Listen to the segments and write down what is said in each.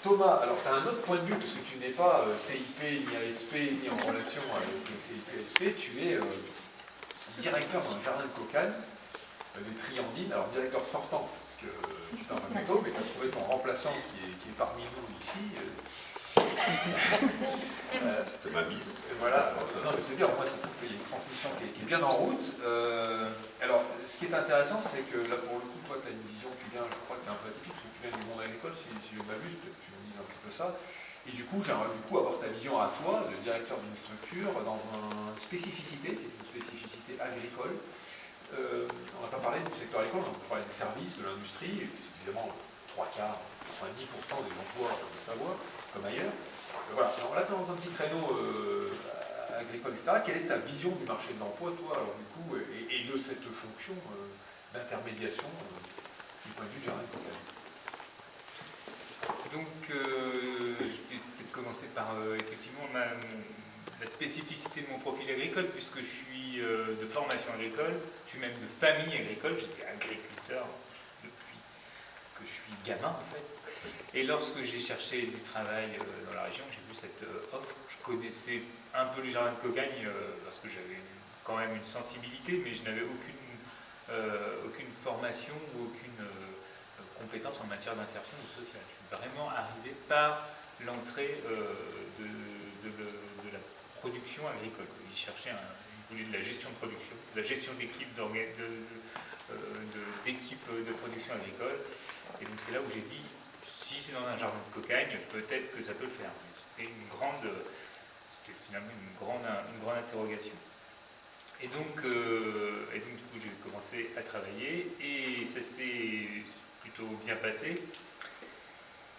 Thomas, alors tu as un autre point de vue, parce que tu n'es pas CIP, ni ASP, ni en relation avec CIP, ASP, tu es directeur d'un jardin de cocagne, des Triandines, alors directeur sortant, parce que tu t'en vas bientôt, mais tu as trouvé ton remplaçant qui est parmi nous ici. C'est ma bise. Voilà, non mais c'est bien, au moins ça prouve qu'il y a une transmission qui est bien en route. Alors, ce qui est intéressant, c'est que là pour le coup, toi tu as une vision, tu viens, je crois que tu es un peu atypique, parce que tu viens du monde agricole, si je ne m'abuse, peut-être que tu me dises un petit peu ça. Et du coup, j'aimerais avoir ta vision à toi, le directeur d'une structure, dans une spécificité agricole. On n'a pas parlé du secteur agricole, on a parlé des services, de l'industrie, et c'est évidemment 3/4, 90% des emplois de Savoie, comme ailleurs. Voilà, alors là, dans un petit créneau agricole, etc., quelle est ta vision du marché de l'emploi, toi, alors du coup, et de cette fonction d'intermédiation du point de vue du jardin de cocagne? Donc, je vais peut-être commencer par effectivement la spécificité de mon profil agricole, puisque je suis de formation agricole, je suis même de famille agricole, j'étais agriculteur depuis que je suis gamin en fait. Et lorsque j'ai cherché du travail dans la région, j'ai vu cette offre. Je connaissais un peu les jardins de cocagne parce que j'avais quand même une sensibilité, mais je n'avais aucune formation ou aucune compétence en matière d'insertion sociale. Je suis vraiment arrivé par l'entrée de la production agricole. Ils voulaient de la gestion de production, de la gestion d'équipes de production agricole. Et donc c'est là où j'ai dit, si c'est dans un jardin de cocagne, peut-être que ça peut le faire. C'était finalement une grande interrogation. Et donc du coup, j'ai commencé à travailler et ça s'est plutôt bien passé.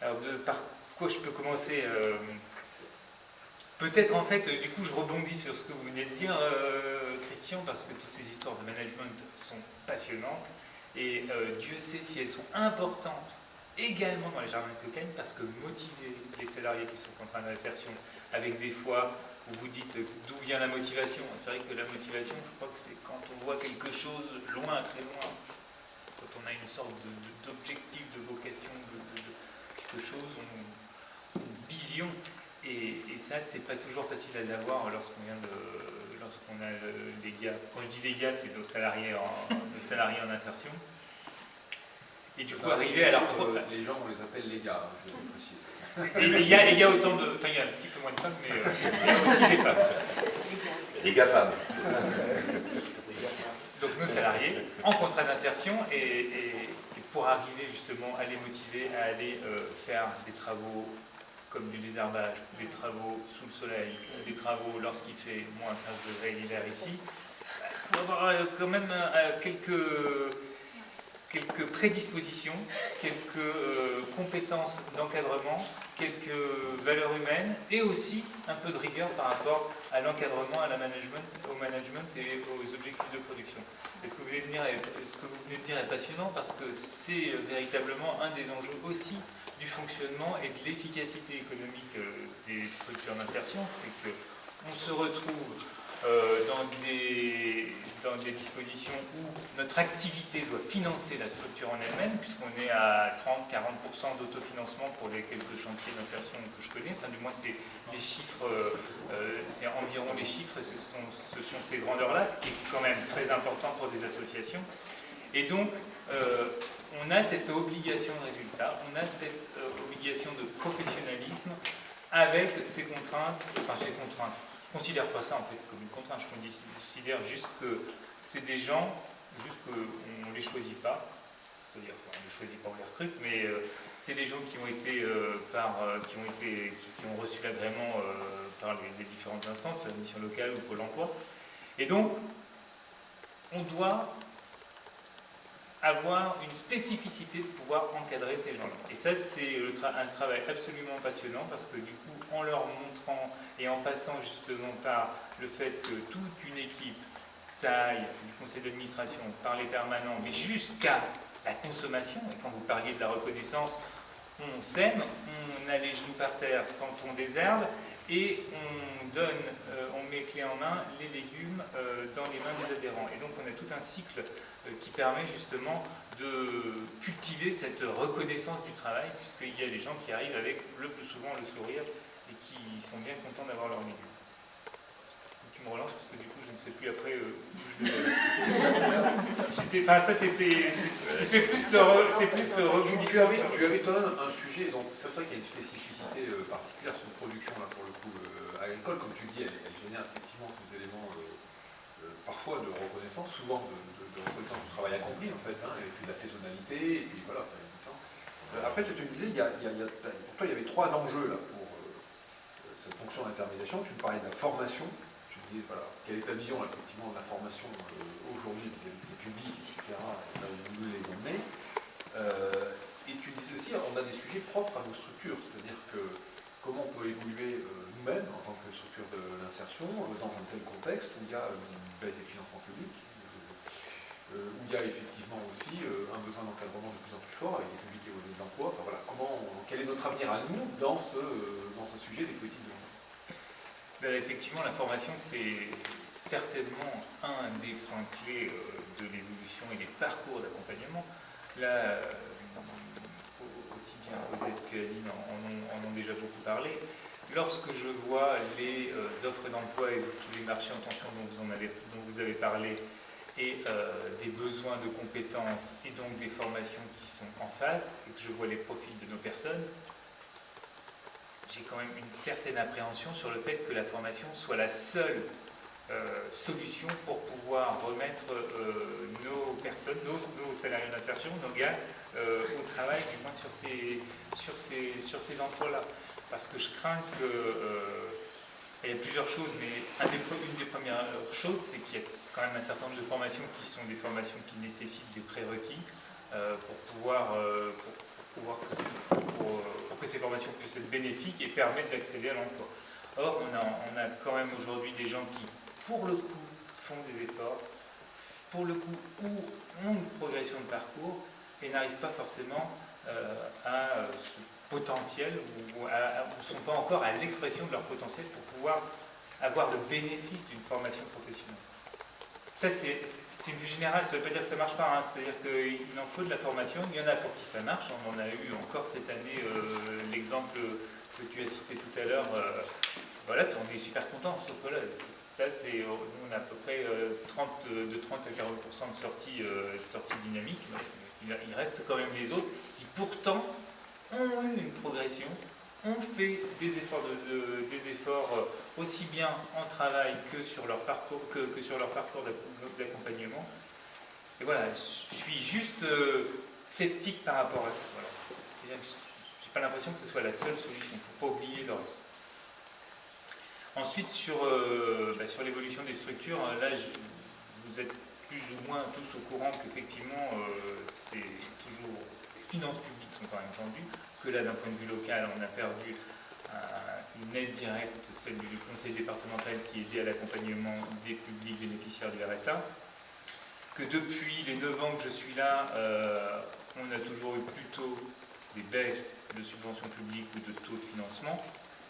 Alors, par quoi je peux commencer peut-être en fait, du coup, je rebondis sur ce que vous venez de dire, Christian, parce que toutes ces histoires de management sont passionnantes et Dieu sait si elles sont importantes également dans les jardins de cocagne, parce que motiver les salariés qui sont contraints d'insertion avec des fois où vous dites d'où vient la motivation. C'est vrai que la motivation, je crois que c'est quand on voit quelque chose loin, très loin, quand on a une sorte d'objectif, de vocation, de quelque chose, une vision. Et ça, c'est pas toujours facile à l'avoir lorsqu'on a les gars. Quand je dis les gars, c'est nos salariés en insertion. Et du coup, arriver à leur trouver. Les gens, on les appelle les gars, je vais préciser. Et il y a autant de. Enfin, il y a un petit peu moins de femmes, mais il y a aussi des femmes. Les gars femmes. Donc, nos salariés en contrat d'insertion, et pour arriver justement à les motiver à aller faire des travaux comme du désherbage, des travaux sous le soleil, des travaux lorsqu'il fait moins 15 degrés l'hiver ici, il faut avoir quand même quelques prédispositions, quelques compétences d'encadrement, quelques valeurs humaines et aussi un peu de rigueur par rapport à l'encadrement, au management et aux objectifs de production. Et ce que vous venez de dire est passionnant parce que c'est véritablement un des enjeux aussi du fonctionnement et de l'efficacité économique des structures d'insertion, c'est qu'on se retrouve dans des dispositions où notre activité doit financer la structure en elle-même, puisqu'on est à 30-40% d'autofinancement pour les quelques chantiers d'insertion que je connais. Enfin, du moins, c'est les chiffres, c'est environ les chiffres, ce sont ces grandeurs-là, ce qui est quand même très important pour des associations. Et donc, on a cette obligation de résultat, on a cette obligation de professionnalisme avec ces contraintes, je ne considère pas ça en fait comme une contrainte, je considère juste que c'est des gens, juste qu'on ne les choisit pas, c'est-à-dire qu'on ne les choisit pas, on les recrute, mais c'est des gens qui ont reçu l'agrément par les différentes instances, la mission locale ou Pôle emploi. Et donc, on doit avoir une spécificité de pouvoir encadrer ces gens-là. Et ça, c'est un travail absolument passionnant parce que du coup, en leur montrant et en passant justement par le fait que toute une équipe, ça aille du conseil d'administration, par les permanents, mais jusqu'à la consommation, et quand vous parliez de la reconnaissance, on sème, on a les genoux par terre quand on désherbe, et on met clé en main les légumes dans les mains des adhérents. Et donc on a tout un cycle qui permet justement de cultiver cette reconnaissance du travail, puisqu'il y a des gens qui arrivent avec le plus souvent le sourire et qui sont bien contents d'avoir leurs légumes. Tu me relances parce que du coup je ne sais plus après où je Enfin ça c'est plus le rebondissement. Tu avais quand même un sujet, donc c'est vrai qu'il y a une spécificité particulière sur une production là pour le coup agricole, comme tu dis, elle génère effectivement ces éléments parfois de reconnaissance, souvent de reconnaissance du travail accompli en fait, et puis de la saisonnalité, et puis voilà, du temps. Après tu me disais, pour toi il y avait 3 enjeux là pour cette fonction d'intermédiation. Tu me parlais de la formation. Voilà, quelle est ta vision effectivement de la formation aujourd'hui vis-à-vis de ces publics, etc. Là où vous les emmenez. Et tu disais aussi, on a des sujets propres à nos structures, c'est-à-dire que comment on peut évoluer nous-mêmes en tant que structure de l'insertion dans un tel contexte où il y a une baisse des financements publics, où il y a effectivement aussi un besoin d'encadrement de plus en plus fort avec des publics évolués de l'emploi. Enfin, voilà, quel est notre avenir à nous dans ce sujet des politiques de l'emploi? Effectivement, la formation, c'est certainement un des points clés de l'évolution et des parcours d'accompagnement. Là, aussi bien Odette qu'Aline en ont déjà beaucoup parlé. Lorsque je vois les offres d'emploi et tous les marchés en tension dont vous avez parlé, et des besoins de compétences et donc des formations qui sont en face, et que je vois les profils de nos personnes, j'ai quand même une certaine appréhension sur le fait que la formation soit la seule solution pour pouvoir remettre nos personnes, nos salariés d'insertion, nos gars, au travail, du moins sur ces emplois-là. Parce que je crains que... il y a plusieurs choses, mais une des premières choses, c'est qu'il y a quand même un certain nombre de formations qui sont des formations qui nécessitent des prérequis pour que ces formations puissent être bénéfiques et permettre d'accéder à l'emploi. Or, on a quand même aujourd'hui des gens qui, pour le coup, font des efforts, pour le coup, ont une progression de parcours et n'arrivent pas forcément à ce potentiel ou ne sont pas encore à l'expression de leur potentiel pour pouvoir avoir le bénéfice d'une formation professionnelle. Ça, c'est une vue générale, ça ne veut pas dire que ça ne marche pas, hein. C'est-à-dire qu'il en faut de la formation, il y en a pour qui ça marche, on en a eu encore cette année l'exemple que tu as cité tout à l'heure, voilà, on est super contents, sauf que là, ça c'est, nous on a à peu près de 30 à 40% de sorties dynamiques, il reste quand même les autres qui pourtant ont eu une progression, ont fait des efforts aussi bien en travail que sur leur parcours, que sur leur parcours d'accompagnement. Et voilà, je suis juste sceptique par rapport à ça. Voilà. C'est-à-dire que je n'ai pas l'impression que ce soit la seule solution, il ne faut pas oublier le reste. Ensuite, sur l'évolution des structures, là, vous êtes plus ou moins tous au courant qu'effectivement, c'est toujours les finances publiques sont quand même tendues, que là, d'un point de vue local, on a perdu une aide directe, celle du conseil départemental qui aidait à l'accompagnement des publics bénéficiaires du RSA, que depuis les 9 ans que je suis là, on a toujours eu plutôt des baisses de subventions publiques ou de taux de financement,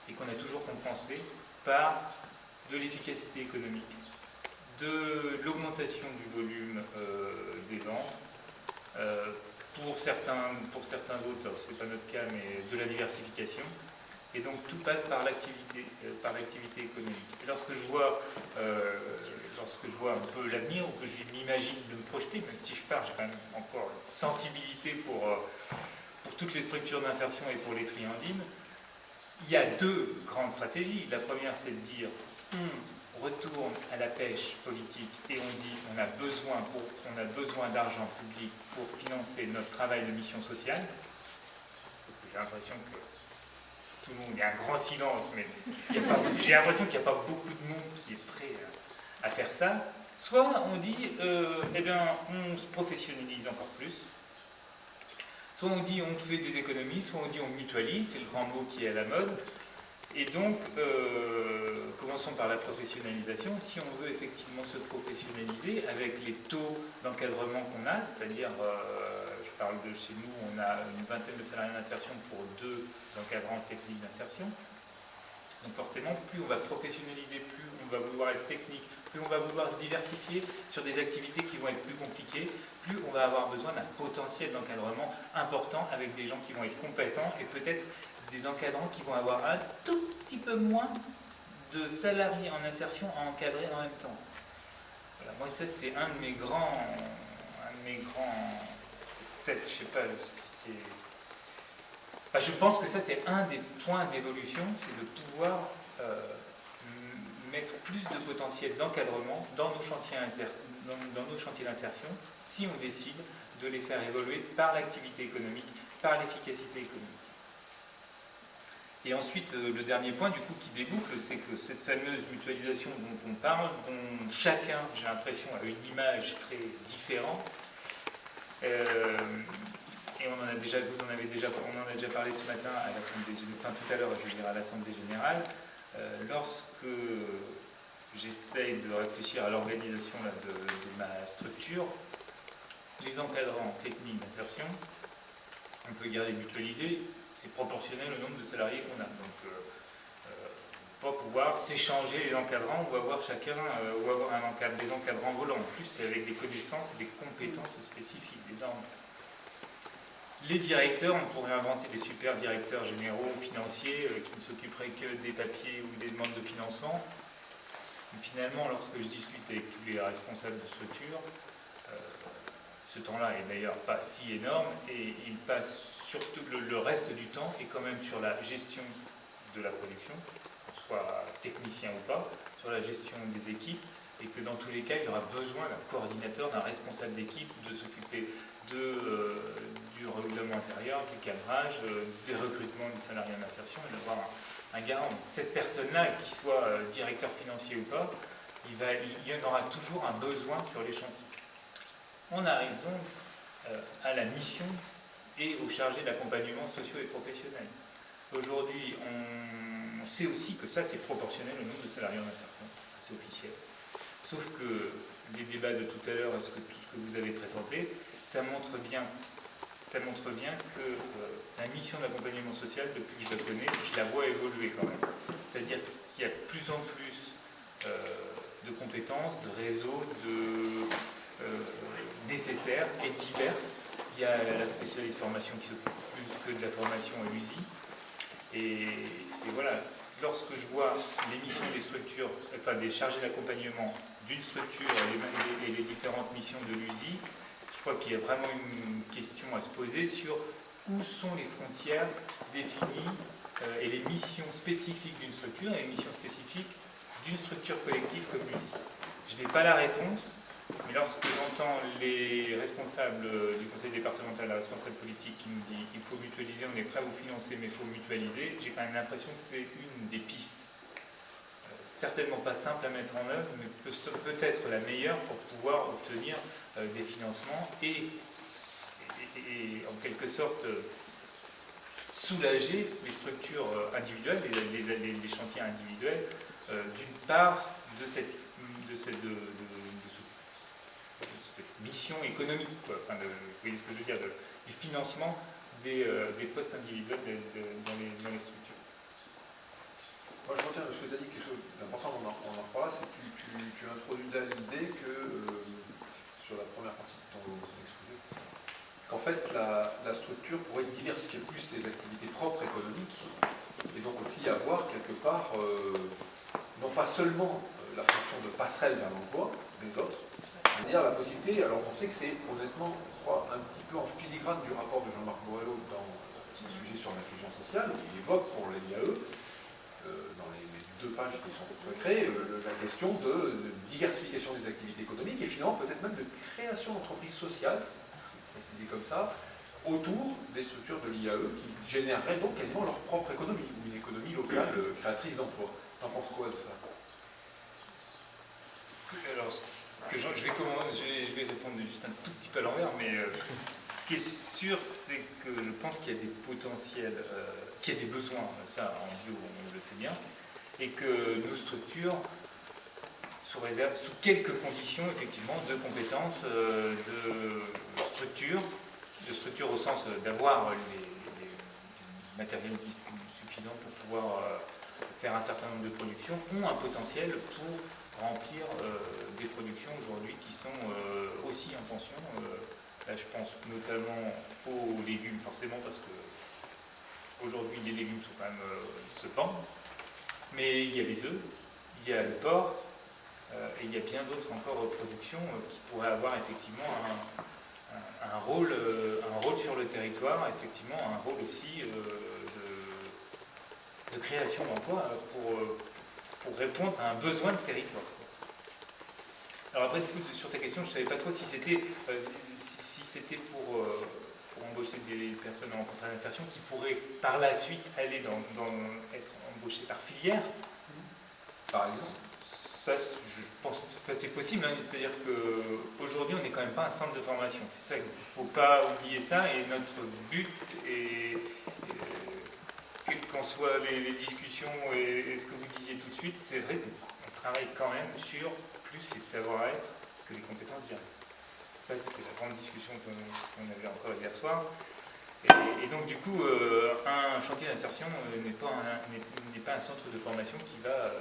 et qu'on a toujours compensé par de l'efficacité économique, de l'augmentation du volume des ventes, pour certains autres, ce n'est pas notre cas, mais de la diversification. Et donc tout passe par l'activité économique. Et lorsque je vois un peu l'avenir, ou que je m'imagine de me projeter, même si je pars, j'ai quand même encore une sensibilité pour toutes les structures d'insertion et pour les triandines, il y a 2 grandes stratégies. La première, c'est de dire on retourne à la pêche politique et on dit on a besoin d'argent public pour financer notre travail de mission sociale. J'ai l'impression que tout le monde, il y a un grand silence, mais j'ai l'impression qu'il n'y a pas beaucoup de monde qui est prêt à faire ça. Soit on dit, eh bien, on se professionnalise encore plus. Soit on dit on fait des économies, soit on dit on mutualise, c'est le grand mot qui est à la mode. Et donc, commençons par la professionnalisation. Si on veut effectivement se professionnaliser avec les taux d'encadrement qu'on a, c'est-à-dire, je parle de chez nous, on a une vingtaine de salariés d'insertion pour 2 encadrants techniques d'insertion. Donc forcément, plus on va professionnaliser, plus on va vouloir être technique, plus on va vouloir diversifier sur des activités qui vont être plus compliquées, plus on va avoir besoin d'un potentiel d'encadrement important avec des gens qui vont être compétents et peut-être des encadrants qui vont avoir un tout petit peu moins de salariés en insertion à encadrer en même temps. Voilà, moi ça c'est un de mes grands, peut-être je sais pas si c'est... Enfin, je pense que ça c'est un des points d'évolution, c'est de pouvoir mettre plus de potentiel d'encadrement dans nos chantiers d'insertion, si on décide de les faire évoluer par l'activité économique, par l'efficacité économique. Et ensuite, le dernier point du coup qui déboucle, c'est que cette fameuse mutualisation dont on parle, dont chacun, j'ai l'impression, a une image très différente, et on en a déjà parlé ce matin à l'Assemblée générale, enfin tout à l'heure, je veux dire, à l'Assemblée générale, lorsque j'essaye de réfléchir à l'organisation de ma structure, les encadrants techniques d'insertion, on peut garder mutualisés, c'est proportionnel au nombre de salariés qu'on a. Donc, pas pouvoir s'échanger les encadrants ou avoir chacun ou avoir des encadrants volants. En plus, c'est avec des connaissances et des compétences spécifiques désormais. Les directeurs, on pourrait inventer des super directeurs généraux financiers qui ne s'occuperaient que des papiers ou des demandes de financement. Mais finalement, lorsque je discute avec tous les responsables de structure, ce temps-là est d'ailleurs pas si énorme et il passe surtout le reste du temps est quand même sur la gestion de la production, soit technicien ou pas, sur la gestion des équipes, et que dans tous les cas, il y aura besoin d'un coordinateur, d'un responsable d'équipe, de s'occuper du règlement intérieur, du cadrage, des recrutements des salariés en insertion, et d'avoir un garant. Donc, cette personne-là, qu'il soit directeur financier ou pas, il y en aura toujours un besoin sur les chantiers. On arrive donc à la mission et aux chargés d'accompagnement socio et professionnel. Aujourd'hui, on sait aussi que ça, c'est proportionnel au nombre de salariés en insertion, c'est officiel. Sauf que les débats de tout à l'heure, tout ce que vous avez présenté, ça montre bien que la mission d'accompagnement social, depuis que je la connais, je la vois évoluer quand même. C'est-à-dire qu'il y a de plus en plus de compétences, de réseaux, nécessaires et diverses. Il y a la spécialiste formation qui s'occupe plus que de la formation à l'USI. Et voilà, lorsque je vois les missions des structures, enfin des chargés d'accompagnement d'une structure et les différentes missions de l'USI, je crois qu'il y a vraiment une question à se poser sur où sont les frontières définies et les missions spécifiques d'une structure et les missions spécifiques d'une structure collective comme l'USI. Je n'ai pas la réponse, mais lorsque j'entends les responsables du conseil départemental, la responsable politique qui nous dit qu'il faut mutualiser, on est prêt à vous financer, mais il faut mutualiser, j'ai quand même l'impression que c'est une des pistes. Certainement pas simple à mettre en œuvre, mais peut-être la meilleure pour pouvoir obtenir des financements et en quelque sorte soulager les structures individuelles, les chantiers individuels, d'une part de cette mission économique, quoi. Enfin, vous voyez ce que je veux dire, du financement des postes individuels dans les structures. Moi, je retiens de ce que tu as dit quelque chose d'important, on en reparlera, c'est que tu introduis là l'idée que, sur la première partie de ton exposé, qu'en fait, la structure pourrait diversifier plus ses activités propres économiques, et donc aussi avoir quelque part, non pas seulement la fonction de passerelle vers l'emploi des autres, c'est-à-dire la possibilité, alors on sait que c'est honnêtement, je crois, un petit peu en filigrane du rapport de Jean-Marc Borello dans son sujet sur l'inclusion sociale, où il évoque pour les IAE, dans les 2 pages qui sont consacrées, la question de diversification des activités économiques et finalement peut-être même de création d'entreprises sociales, c'est précisé comme ça, autour des structures de l'IAE qui généreraient donc quasiment leur propre économie, ou une économie locale créatrice d'emplois. T'en penses quoi de ça? Alors, je vais répondre juste un tout petit peu à l'envers, mais ce qui est sûr, c'est que je pense qu'il y a des potentiels, qu'il y a des besoins, ça en bio on le sait bien, et que nos structures, sous quelques conditions effectivement de compétences, de structure au sens d'avoir les matériels suffisants pour pouvoir faire un certain nombre de productions, ont un potentiel pour remplir des productions aujourd'hui qui sont aussi en tension. Là, je pense notamment aux légumes, forcément, parce que aujourd'hui, les légumes sont quand même, se vendent. Mais il y a les œufs, il y a le porc, et il y a bien d'autres encore productions qui pourraient avoir effectivement un rôle sur le territoire, effectivement un rôle aussi de création d'emplois pour répondre à un besoin de territoire. Alors après, du coup, sur ta question, je ne savais pas trop si c'était pour embaucher des personnes en contrat d'insertion qui pourraient par la suite aller être embauchées par filière. Par exemple. Ça, je pense que c'est possible, hein. C'est-à-dire qu'aujourd'hui, on n'est quand même pas un centre de formation. C'est ça, il ne faut pas oublier ça. Et notre but, quelles qu'en soient les discussions et ce que vous disiez tout de suite, c'est vrai qu'on travaille quand même sur plus les savoir-être que les compétences directes. Ça, c'était la grande discussion qu'on avait encore hier soir. Et donc, du coup, un chantier d'insertion n'est pas un centre de formation qui va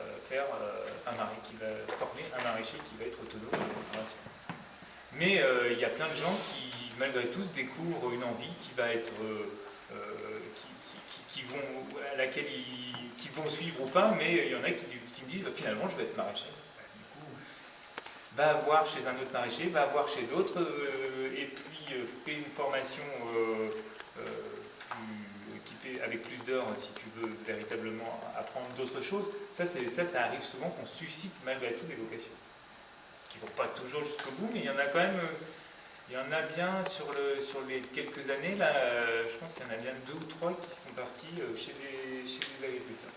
qui va former un maraîcher qui va être autonome dans la formation. Mais il y a plein de gens qui, malgré tout, découvrent une envie qui va être à laquelle qui vont suivre ou pas, mais il y en a qui me disent finalement je vais être maraîcher. Du coup, va voir chez un autre maraîcher, va voir chez d'autres, et puis fait une formation avec plus d'heures si tu veux véritablement apprendre d'autres choses. Ça arrive souvent qu'on suscite malgré tout des vocations qui ne vont pas toujours jusqu'au bout, mais il y en a quand même. Il y en a bien sur les quelques années là. Je pense qu'il y en a bien 2 ou 3 qui sont partis chez les agriculteurs.